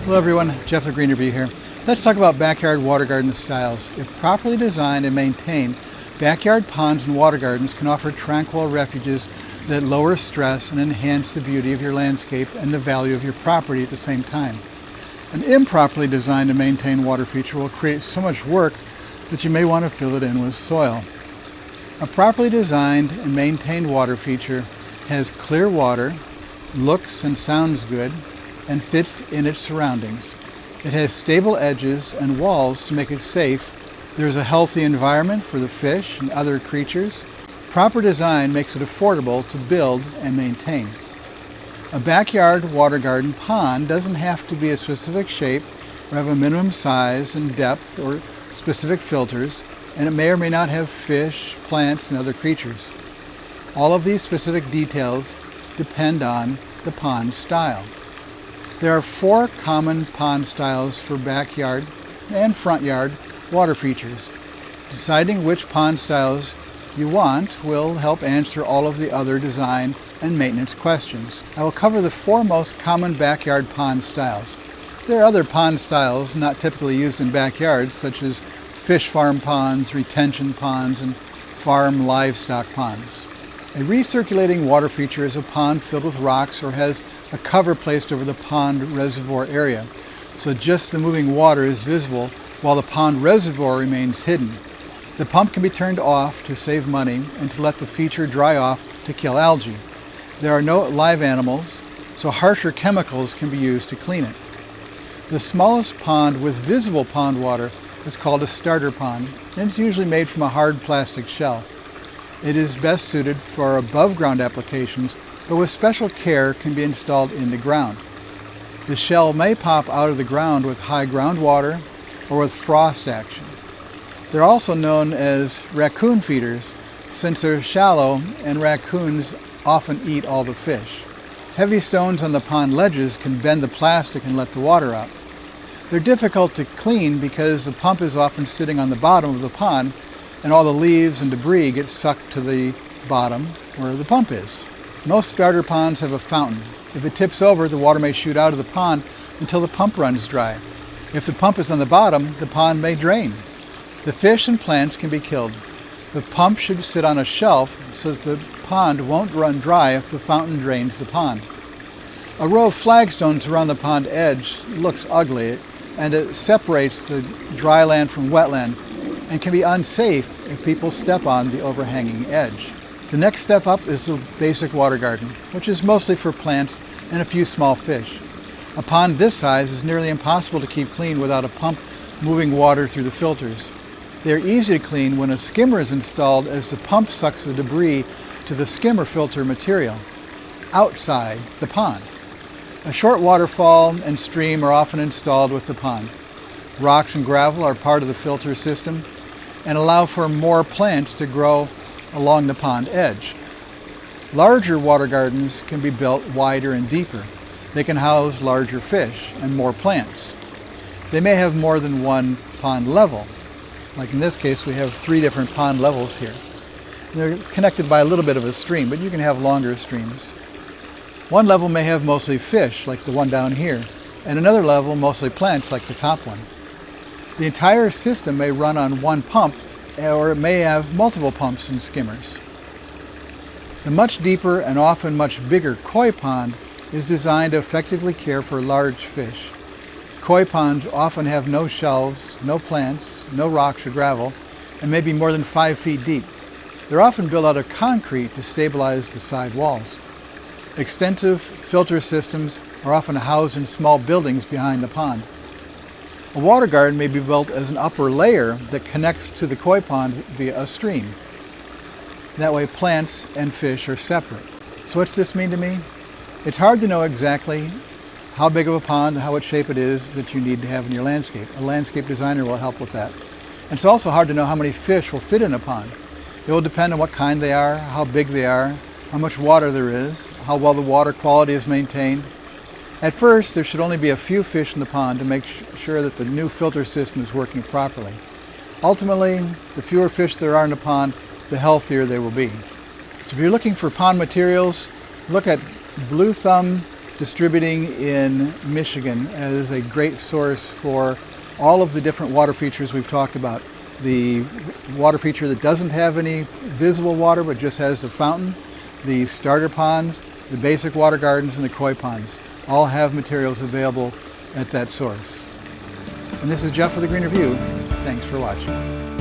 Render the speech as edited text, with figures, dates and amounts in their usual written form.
Hello everyone, Jeff the Greener Bee here. Let's talk about backyard water garden styles. If properly designed and maintained, backyard ponds and water gardens can offer tranquil refuges that lower stress and enhance the beauty of your landscape and the value of your property at the same time. An improperly designed and maintained water feature will create so much work that you may want to fill it in with soil. A properly designed and maintained water feature has clear water, looks and sounds good, and fits in its surroundings. It has stable edges and walls to make it safe. There's a healthy environment for the fish and other creatures. Proper design makes it affordable to build and maintain. A backyard water garden pond doesn't have to be a specific shape or have a minimum size and depth or specific filters, and it may or may not have fish, plants, and other creatures. All of these specific details depend on the pond style. There are 4 common pond styles for backyard and front yard water features. Deciding which pond styles you want will help answer all of the other design and maintenance questions. I will cover the 4 most common backyard pond styles. There are other pond styles not typically used in backyards, such as fish farm ponds, retention ponds, and farm livestock ponds. A recirculating water feature is a pond filled with rocks or has a cover placed over the pond reservoir area, so just the moving water is visible while the pond reservoir remains hidden. The pump can be turned off to save money and to let the feature dry off to kill algae. There are no live animals, so harsher chemicals can be used to clean it. The smallest pond with visible pond water is called a starter pond, and it's usually made from a hard plastic shell. It is best suited for above ground applications, but with special care can be installed in the ground. The shell may pop out of the ground with high groundwater or with frost action. They're also known as raccoon feeders since they're shallow and raccoons often eat all the fish. Heavy stones on the pond ledges can bend the plastic and let the water out. They're difficult to clean because the pump is often sitting on the bottom of the pond and all the leaves and debris get sucked to the bottom where the pump is. Most starter ponds have a fountain. If it tips over, the water may shoot out of the pond until the pump runs dry. If the pump is on the bottom, the pond may drain. The fish and plants can be killed. The pump should sit on a shelf so that the pond won't run dry if the fountain drains the pond. A row of flagstones around the pond edge looks ugly, and it separates the dry land from wetland and can be unsafe if people step on the overhanging edge. The next step up is the basic water garden, which is mostly for plants and a few small fish. A pond this size is nearly impossible to keep clean without a pump moving water through the filters. They are easy to clean when a skimmer is installed, as the pump sucks the debris to the skimmer filter material outside the pond. A short waterfall and stream are often installed with the pond. Rocks and gravel are part of the filter system and allow for more plants to grow along the pond edge. Larger water gardens can be built wider and deeper. They can house larger fish and more plants. They may have more than one pond level. Like in this case, we have 3 different pond levels here. They're connected by a little bit of a stream, but you can have longer streams. One level may have mostly fish, like the one down here, and another level mostly plants, like the top one. The entire system may run on one pump, or it may have multiple pumps and skimmers. The much deeper and often much bigger koi pond is designed to effectively care for large fish. Koi ponds often have no shelves, no plants, no rocks or gravel, and may be more than 5 feet deep. They're often built out of concrete to stabilize the side walls. Extensive filter systems are often housed in small buildings behind the pond. A water garden may be built as an upper layer that connects to the koi pond via a stream. That way plants and fish are separate. So what's this mean to me? It's hard to know exactly how big of a pond and how what shape it is that you need to have in your landscape. A landscape designer will help with that. And it's also hard to know how many fish will fit in a pond. It will depend on what kind they are, how big they are, how much water there is, how well the water quality is maintained. At first, there should only be a few fish in the pond to make sure that the new filter system is working properly. Ultimately, the fewer fish there are in the pond, the healthier they will be. So if you're looking for pond materials, look at blue thumb distributing in Michigan as a great source for all of the different water features we've talked about. The water feature that doesn't have any visible water but just has the fountain, the starter ponds, the basic water gardens, and the koi ponds all have materials available at that source. And this is Jeff with the Green Review. Thanks for watching.